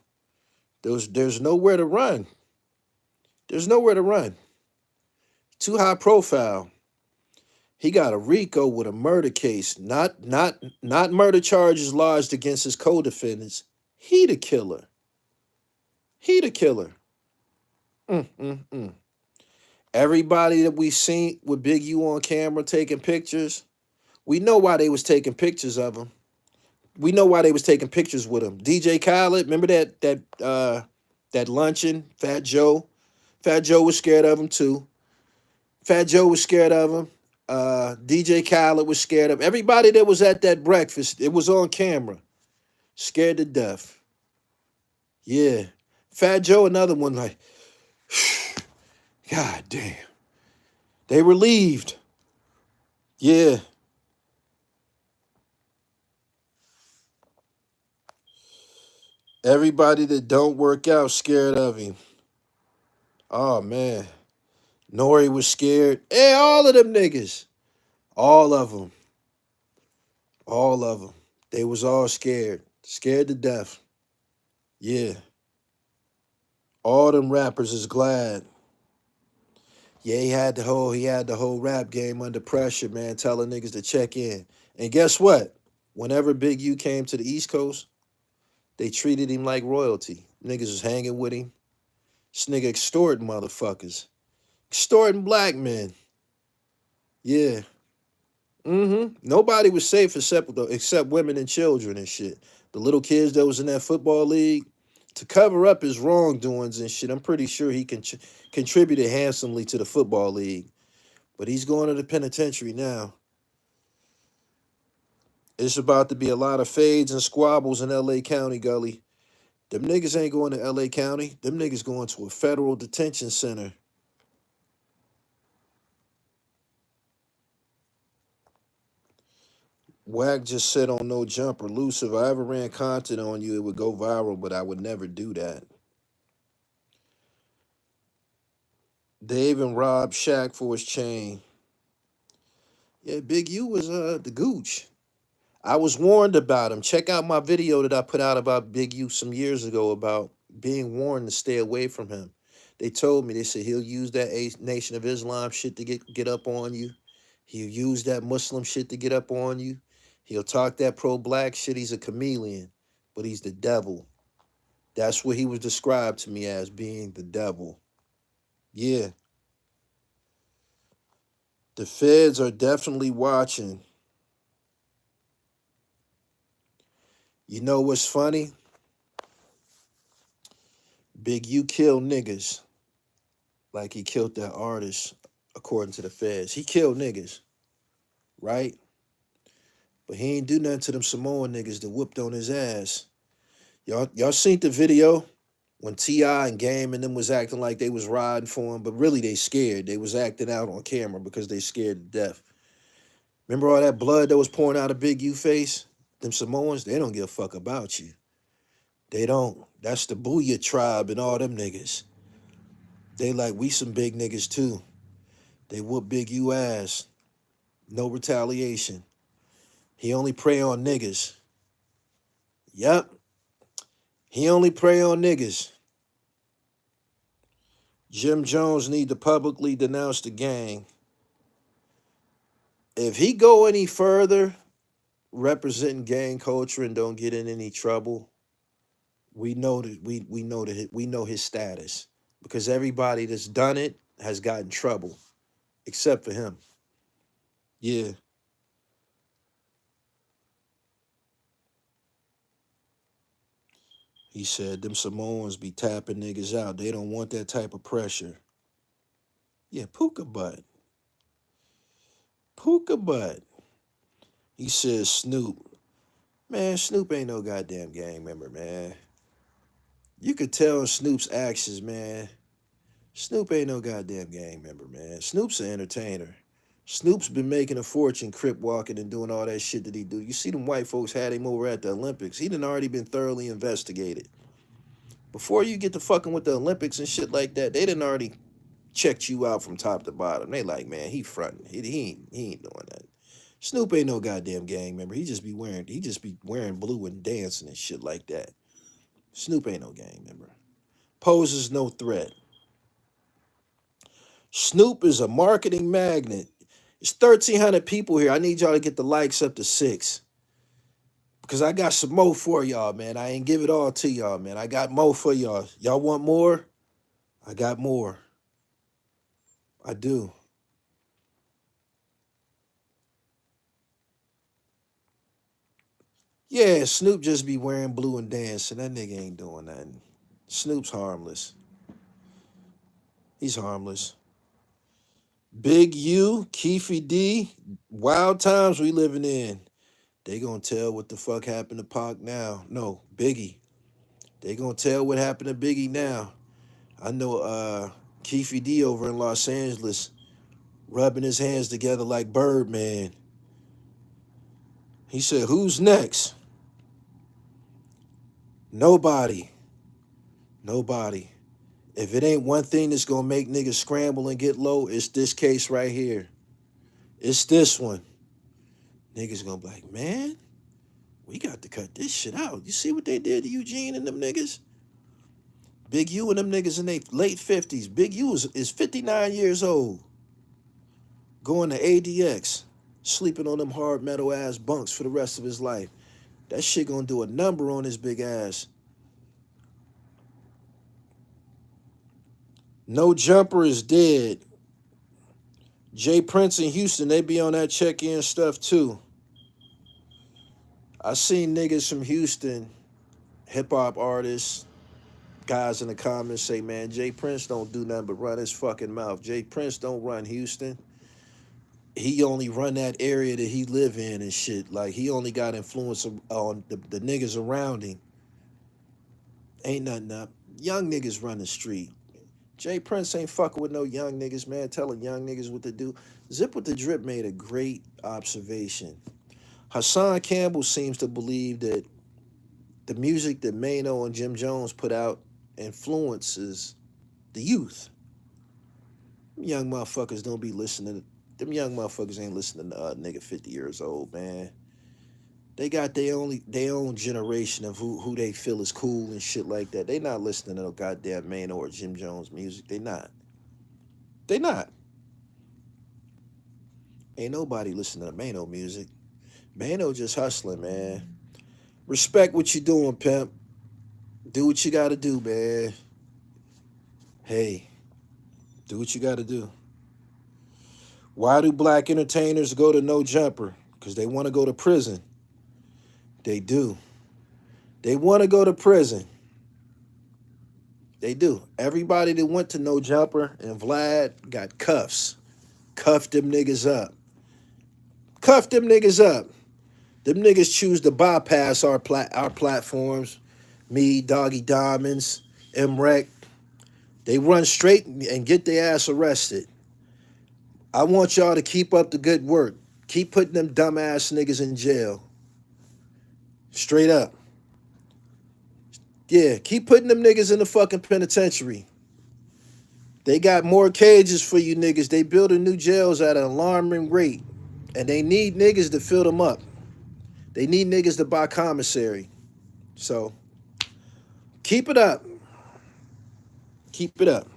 There's nowhere to run. There's nowhere to run. Too high profile. He got a RICO with a murder case, not murder charges lodged against his co-defendants. He the killer. He the killer. Everybody that we seen with Big U on camera taking pictures, we know why they was taking pictures of him. We know why they was taking pictures with him. DJ Khaled, remember that luncheon? Fat Joe. Fat Joe was scared of him too. Fat Joe was scared of him. DJ Khaled was scared of him. Everybody that was at that breakfast, it was on camera. Scared to death. Yeah. Fat Joe, another one like, God damn. They relieved. Yeah. Everybody that don't work out scared of him. Oh, man. Nori was scared. Hey, all of them niggas. All of them. All of them. They was all scared. Scared to death. Yeah. All them rappers is glad. Yeah, he had the whole rap game under pressure, man, telling niggas to check in. And guess what? Whenever Big U came to the East Coast, they treated him like royalty. Niggas was hanging with him. This nigga extorting motherfuckers. Extorting black men. Yeah. Nobody was safe except women and children and shit. The little kids that was in that football league, to cover up his wrongdoings and shit. I'm pretty sure he contributed handsomely to the football league, but he's going to the penitentiary now. It's about to be a lot of fades and squabbles in L.A. County, Gully. Them niggas ain't going to L.A. County. Them niggas going to a federal detention center. Wack just said on No Jumper, Luce, if I ever ran content on you, it would go viral, but I would never do that. They even robbed Shaq for his chain. Yeah, Big U was the gooch. I was warned about him. Check out my video that I put out about Big U some years ago about being warned to stay away from him. They told me, they said he'll use that Nation of Islam shit to get up on you. He'll use that Muslim shit to get up on you. He'll talk that pro-black shit. He's a chameleon, but he's the devil. That's what he was described to me as, being the devil. Yeah. The feds are definitely watching. You know what's funny? Big U killed niggas like he killed that artist, according to the feds. He killed niggas, right? But he ain't do nothing to them Samoan niggas that whooped on his ass. Y'all seen the video when T.I. and Game and them was acting like they was riding for him, but really they scared. They was acting out on camera because they scared to death. Remember all that blood that was pouring out of Big U face? Them Samoans, they don't give a fuck about you. They don't. That's the Booyah tribe and all them niggas. They like, we some big niggas too. They whoop Big U ass. No retaliation. He only prey on niggas. Yep. He only prey on niggas. Jim Jones need to publicly denounce the gang. If he go any further representing gang culture and don't get in any trouble, we know his status, because everybody that's done it has gotten trouble, except for him. Yeah. He said them Samoans be tapping niggas out. They don't want that type of pressure. Yeah, Puka butt. Puka butt. He says Snoop. Man, Snoop ain't no goddamn gang member, man. You could tell in Snoop's actions, man. Snoop ain't no goddamn gang member, man. Snoop's an entertainer. Snoop's been making a fortune crip walking and doing all that shit that he do. You see them white folks had him over at the Olympics. He done already been thoroughly investigated. Before you get to fucking with the Olympics and shit like that, they done already checked you out from top to bottom. They like, man, he fronting. He ain't doing that. Snoop ain't no goddamn gang member. He just be wearing blue and dancing and shit like that. Snoop ain't no gang member. Poses no threat. Snoop is a marketing magnet. It's 1,300 people here. I need y'all to get the likes up to 6. Because I got some more for y'all, man. I ain't give it all to y'all, man. I got more for y'all. Y'all want more? I got more. I do. Yeah, Snoop just be wearing blue and dancing. That nigga ain't doing nothing. Snoop's harmless. He's harmless. Big U, Keefy D, wild times we living in. They gonna tell what the fuck happened to Pac now. No, Biggie. They gonna tell what happened to Biggie now. I know Keefy D over in Los Angeles rubbing his hands together like Birdman. He said, who's next? Nobody. Nobody. If it ain't one thing that's gonna make niggas scramble and get low, it's this case right here. It's this one. Niggas gonna be like, man, we got to cut this shit out. You see what they did to Eugene and them niggas? Big U and them niggas in their late 50s. Big U is 59 years old. Going to ADX. Sleeping on them hard metal ass bunks for the rest of his life. That shit gonna do a number on his big ass. No Jumper is dead. Jay Prince in Houston, they be on that check-in stuff too. I seen niggas from Houston, hip-hop artists, guys in the comments say, man, Jay Prince don't do nothing but run his fucking mouth. Jay Prince don't run Houston. He only run that area that he live in and shit. Like, he only got influence on the niggas around him. Ain't nothing up. Young niggas run the street. Jay Prince ain't fucking with no young niggas, man. Telling young niggas what to do. Zip with the Drip made a great observation. Hassan Campbell seems to believe that the music that Mano and Jim Jones put out influences the youth. Young motherfuckers don't be listening. Them young motherfuckers ain't listening to nigga 50 years old, man. They got their own generation of who they feel is cool and shit like that. They not listening to no goddamn Mano or Jim Jones music. They not. They not. Ain't nobody listening to Mano music. Mano just hustling, man. Respect what you doing, pimp. Do what you gotta do, man. Hey, do what you gotta do. Why do black entertainers go to No Jumper? Because they want to go to prison. They do. They want to go to prison. They do. Everybody that went to No Jumper and Vlad got cuffs. Cuffed them niggas up. Cuffed them niggas up. Them niggas choose to bypass our platforms. Me, Doggy Diamonds, MREC. They run straight and get their ass arrested. I want y'all to keep up the good work. Keep putting them dumbass niggas in jail. Straight up. Yeah, keep putting them niggas in the fucking penitentiary. They got more cages for you niggas. They building new jails at an alarming rate. And they need niggas to fill them up. They need niggas to buy commissary. So, keep it up. Keep it up.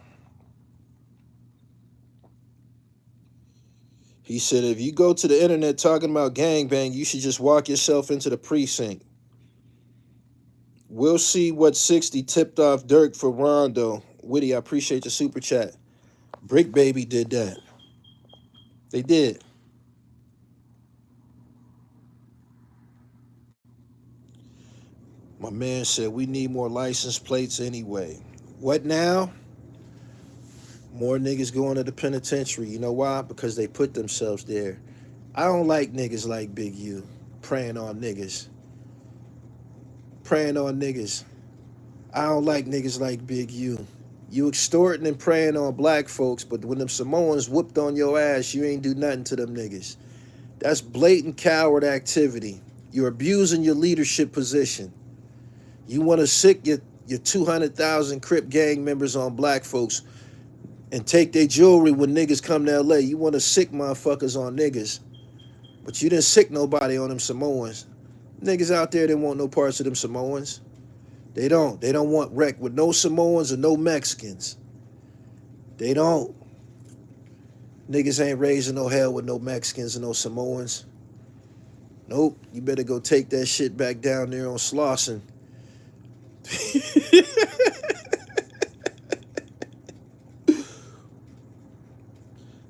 He said, if you go to the internet talking about gangbang, you should just walk yourself into the precinct. We'll see what 60 tipped off Dirk for Rondo. Witty, I appreciate the super chat. Brick Baby did that. They did. My man said, we need more license plates anyway. What now? More niggas going to the penitentiary. You know why? Because they put themselves there. I don't like niggas like Big U preying on niggas. Preying on niggas. I don't like niggas like Big U. You extorting and preying on black folks, but when them Samoans whooped on your ass, you ain't do nothing to them niggas. That's blatant coward activity. You're abusing your leadership position. You want to sick your 200,000 Crip gang members on black folks and take their jewelry when niggas come to LA. You want to sick motherfuckers on niggas. But you didn't sick nobody on them Samoans. Niggas out there didn't want no parts of them Samoans. They don't. They don't want wreck with no Samoans or no Mexicans. They don't. Niggas ain't raising no hell with no Mexicans and no Samoans. Nope. You better go take that shit back down there on Slauson.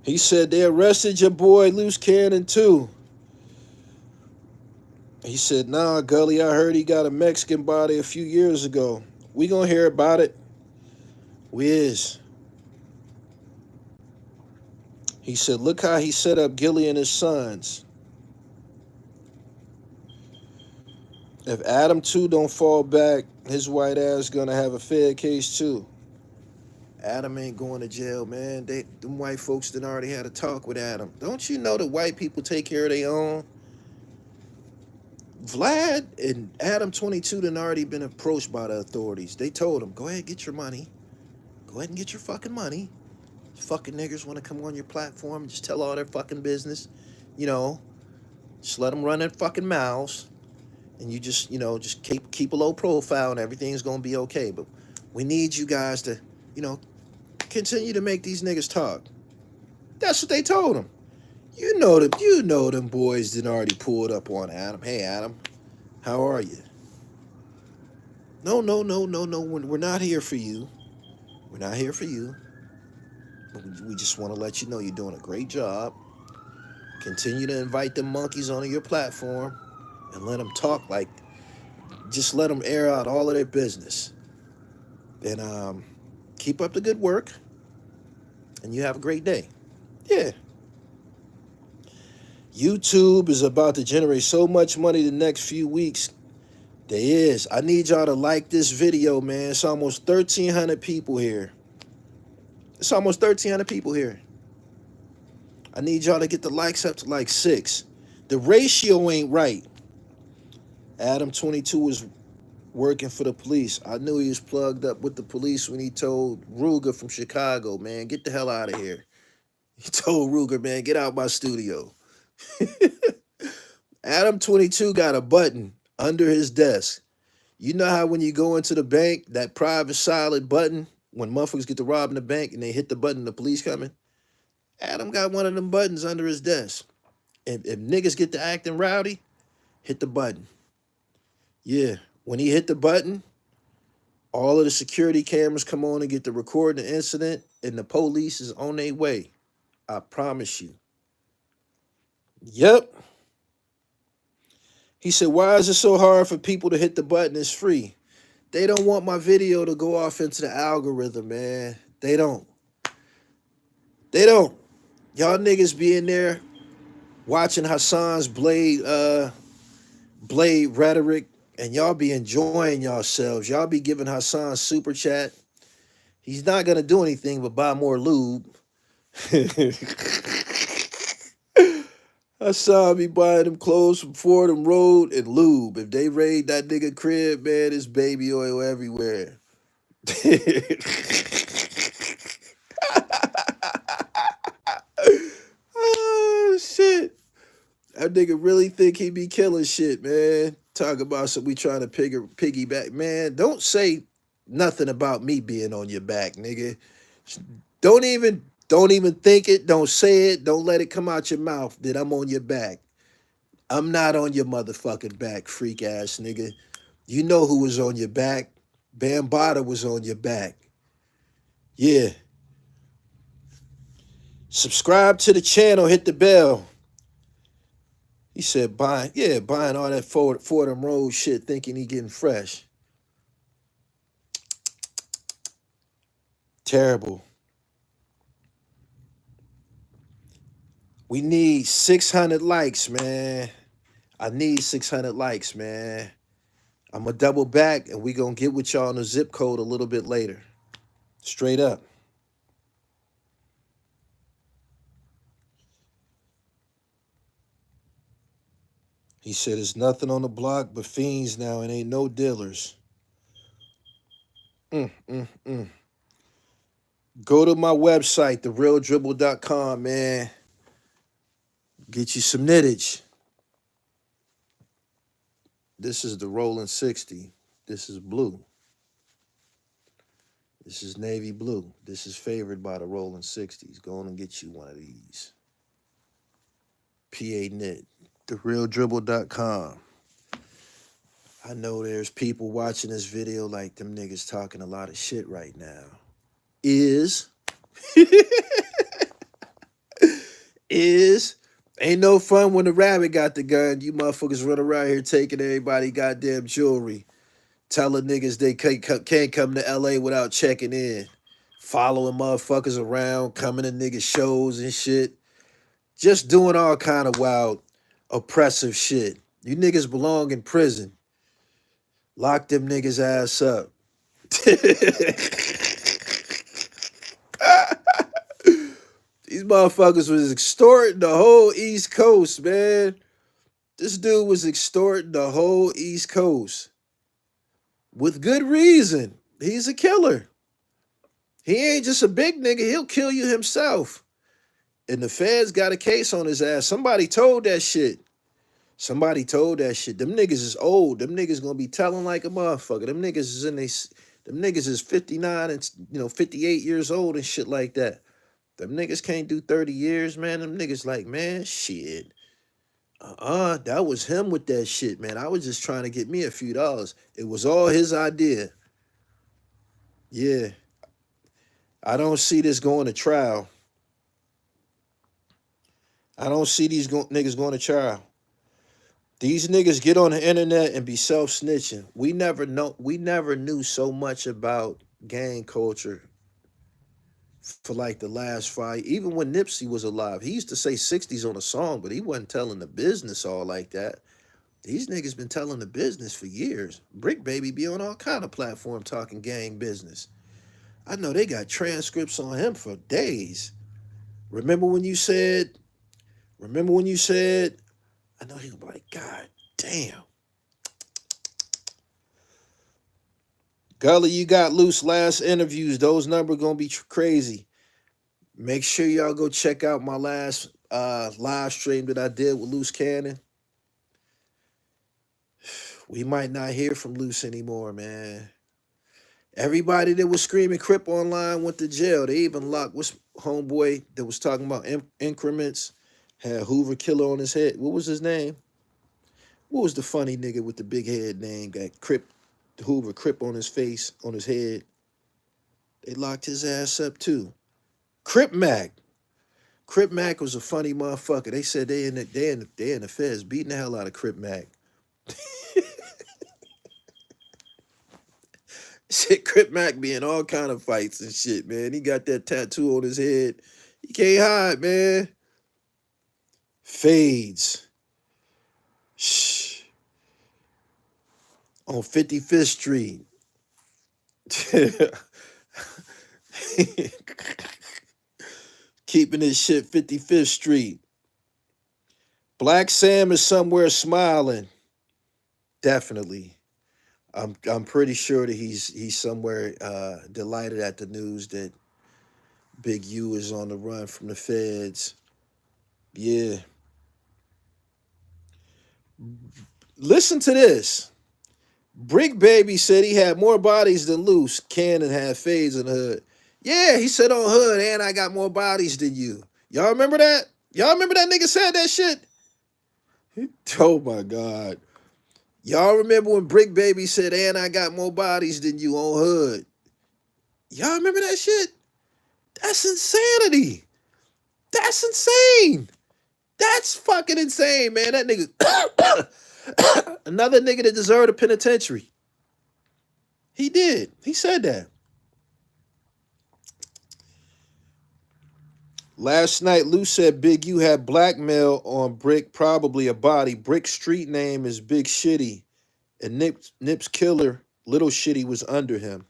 He said they arrested your boy Luce Cannon too. He said, nah, Gully, I heard he got a Mexican body a few years ago. We gonna hear about it. We is. He said, look how he set up Gilly and his sons. If Adam too don't fall back, his white ass gonna have a fair case too. Adam ain't going to jail, man. Them white folks done already had a talk with Adam. Don't you know that white people take care of their own? Vlad and Adam 22 done already been approached by the authorities. They told him, go ahead, get your money. Go ahead and get your fucking money. Fucking niggers want to come on your platform and just tell all their fucking business. You know, just let them run their fucking mouths. And you just, you know, just keep a low profile and everything's going to be okay. But we need you guys to, you know, continue to make these niggas talk. That's what they told him. You know them boys did already pulled up on Adam. Hey, Adam, how are you? No. We're not here for you. We're not here for you. We just want to let you know you're doing a great job. Continue to invite them monkeys onto your platform and let them talk just let them air out all of their business. And keep up the good work, and you have a great day. Yeah. YouTube is about to generate so much money the next few weeks. There is. I need y'all to like this video, man. It's almost 1,300 people here. It's almost 1,300 people here. I need y'all to get the likes up to like 6. The ratio ain't right. Adam 22 is working for the police. I knew he was plugged up with the police when he told Ruger from Chicago, man, get the hell out of here. He told Ruger, man, get out my studio. Adam 22 got a button under his desk. You know how when you go into the bank, that private silent button, when motherfuckers get to robbing the bank and they hit the button, the police coming? Adam got one of them buttons under his desk. If niggas get to acting rowdy, hit the button. Yeah, when he hit the button, all of the security cameras come on and get to record the incident, and the police is on their way. I promise you. Yep. He said, why is it so hard for people to hit the button? It's free. They don't want my video to go off into the algorithm, man. They don't. They don't. Y'all niggas be in there watching Hassan's blade rhetoric, and y'all be enjoying yourselves. Y'all be giving Hassan super chat. He's not gonna do anything but buy more lube. Hassan be buying them clothes from Fordham Road and lube. If they raid that nigga crib, man, it's baby oil everywhere. Oh, shit. That nigga really think he be killing shit, man. Talk about some we trying to piggyback. Man, don't say nothing about me being on your back, nigga. Don't even think it. Don't say it. Don't let it come out your mouth that I'm on your back. I'm not on your motherfucking back, freak ass nigga. You know who was on your back. Bambada was on your back. Yeah. Subscribe to the channel. Hit the bell. He said buying all that Fordham Road shit thinking he getting fresh. Terrible. We need 600 likes, man. I need 600 likes, man. I'm going to double back, and we going to get with y'all on the zip code a little bit later. Straight up. He said there's nothing on the block but fiends now and ain't no dealers. Go to my website, therealdribble.com, man. Get you some knittage. This is the Rolling 60. This is blue. This is navy blue. This is favored by the Rolling 60s. Go on and get you one of these. PA Knit. TheRealDribble.com. I know there's people watching this video like them niggas talking a lot of shit right now. Ain't no fun when the rabbit got the gun. You motherfuckers run around here taking everybody goddamn jewelry. Telling niggas they can't come to LA without checking in. Following motherfuckers around, coming to niggas shows and shit. Just doing all kind of wild, oppressive shit. You niggas belong in prison. Lock them niggas ass up. These motherfuckers was extorting the whole East Coast, man. This dude was extorting the whole East Coast. With good reason. He's a killer. He ain't just a big nigga. He'll kill you himself. And the feds got a case on his ass. Somebody told that shit. Somebody told that shit. Them niggas is old. Them niggas gonna be telling like a motherfucker. Them niggas is them niggas is 59 and 58 years old and shit like that. Them niggas can't do 30 years, man. Them niggas like, man, shit. That was him with that shit, man. I was just trying to get me a few dollars. It was all his idea. Yeah. I don't see this going to trial. I don't see these niggas going to trial. These niggas get on the internet and be self-snitching. We never knew so much about gang culture for like the last 5. Even when Nipsey was alive, he used to say 60's on a song, but he wasn't telling the business all like that. These niggas been telling the business for years. Brick Baby be on all kind of platform talking gang business. I know they got transcripts on him for days. Remember when you said, remember when you said, I know he was like, God damn. Gully, you got Luce last interviews. Those numbers gonna be crazy. Make sure y'all go check out my last live stream that I did with Luce Cannon. We might not hear from Luce anymore, man. Everybody that was screaming Crip online went to jail. They even locked what's homeboy that was talking about increments, had Hoover Killer on his head. What was his name? What was the funny nigga with the big head name? Got Crip, Hoover Crip on his face, on his head. They locked his ass up too. Crip Mac. Crip Mac was a funny motherfucker. They said they in the feds beating the hell out of Crip Mac. Shit, Crip Mac be in all kind of fights and shit, man. He got that tattoo on his head. He can't hide, man. Fades. Shh. On 55th Street. Keeping this shit 55th Street. Black Sam is somewhere smiling. Definitely. I'm pretty sure that he's somewhere delighted at the news that Big U is on the run from the feds. Yeah. Listen to this. Brick Baby said he had more bodies than Luce. Cannon had fades in the hood. Yeah, he said on hood, and I got more bodies than you. Y'all remember that? Y'all remember that nigga said that shit? Oh my God. Y'all remember when Brick Baby said, and I got more bodies than you on hood? Y'all remember that shit? That's insanity. That's insane. That's fucking insane, man. That nigga, another nigga that deserved a penitentiary. He did. He said that. Last night, Luce said Big U had blackmail on Brick, probably a body. Brick's street name is Big Shitty, and Nip's killer, Little Shitty, was under him.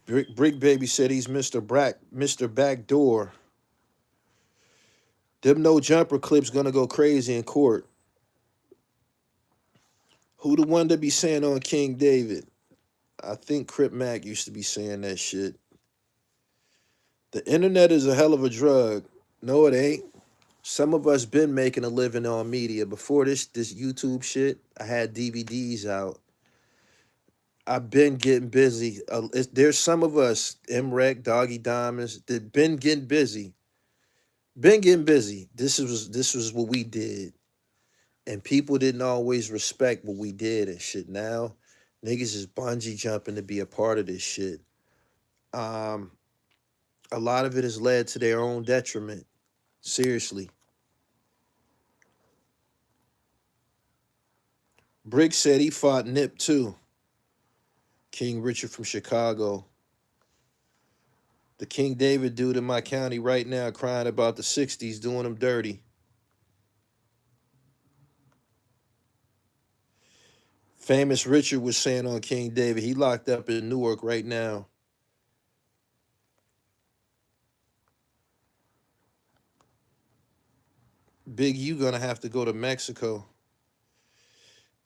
Brick Baby said he's Mr. Backdoor. Them no jumper clips gonna go crazy in court. Who the one to be saying on King David? I think Crip Mac used to be saying that shit. The internet is a hell of a drug. No, it ain't. Some of us been making a living on media. Before this YouTube shit, I had DVDs out. I've been getting busy. There's some of us, MREC, Doggy Diamonds, that been getting busy. Been getting busy. This was what we did. And people didn't always respect what we did and shit. Now, niggas is bungee jumping to be a part of this shit. A lot of it has led to their own detriment. Seriously. Bricc said he fought Nip too. King Richard from Chicago. The King David dude in my county right now crying about the 60's doing him dirty. Famous Richard was saying on King David, he locked up in Newark right now. Big U gonna have to go to Mexico.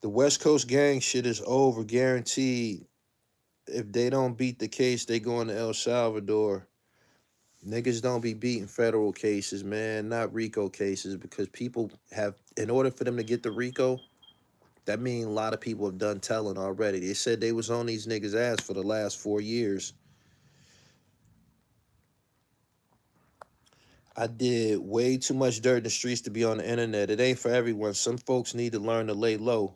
The West Coast gang shit is over, guaranteed. If they don't beat the case, they going to El Salvador. Niggas don't be beating federal cases, man, not RICO cases, because people have, in order for them to get the RICO, that means a lot of people have done telling already. They said they was on these niggas' ass for the last 4 years. I did way too much dirt in the streets to be on the internet. It ain't for everyone. Some folks need to learn to lay low.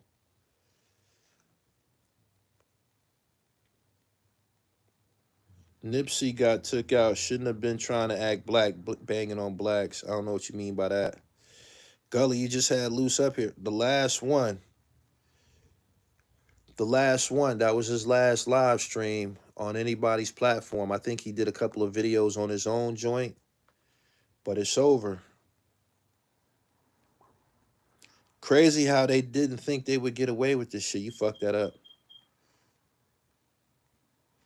Nipsey got took out. Shouldn't have been trying to act black, banging on blacks. I don't know what you mean by that. Gully, you just had Luce up here. The last one. The last one, that was his last live stream on anybody's platform. I think he did a couple of videos on his own joint, but it's over. Crazy how they didn't think they would get away with this shit. You fucked that up.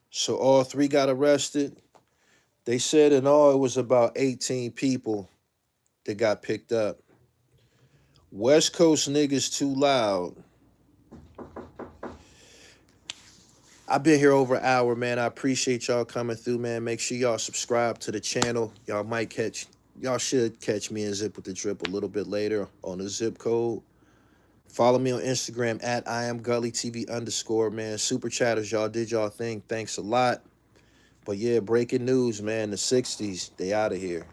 So all three got arrested. They said in all it was about 18 people that got picked up. West Coast niggas too loud. I've been here over an hour, man. I appreciate y'all coming through, man. Make sure y'all subscribe to the channel. Y'all should catch me in Zip with the Drip a little bit later on the zip code. Follow me on Instagram at IamGullyTV_, man. Super chatters, y'all did y'all thing. Thanks a lot. But yeah, breaking news, man. The 60s, they out of here.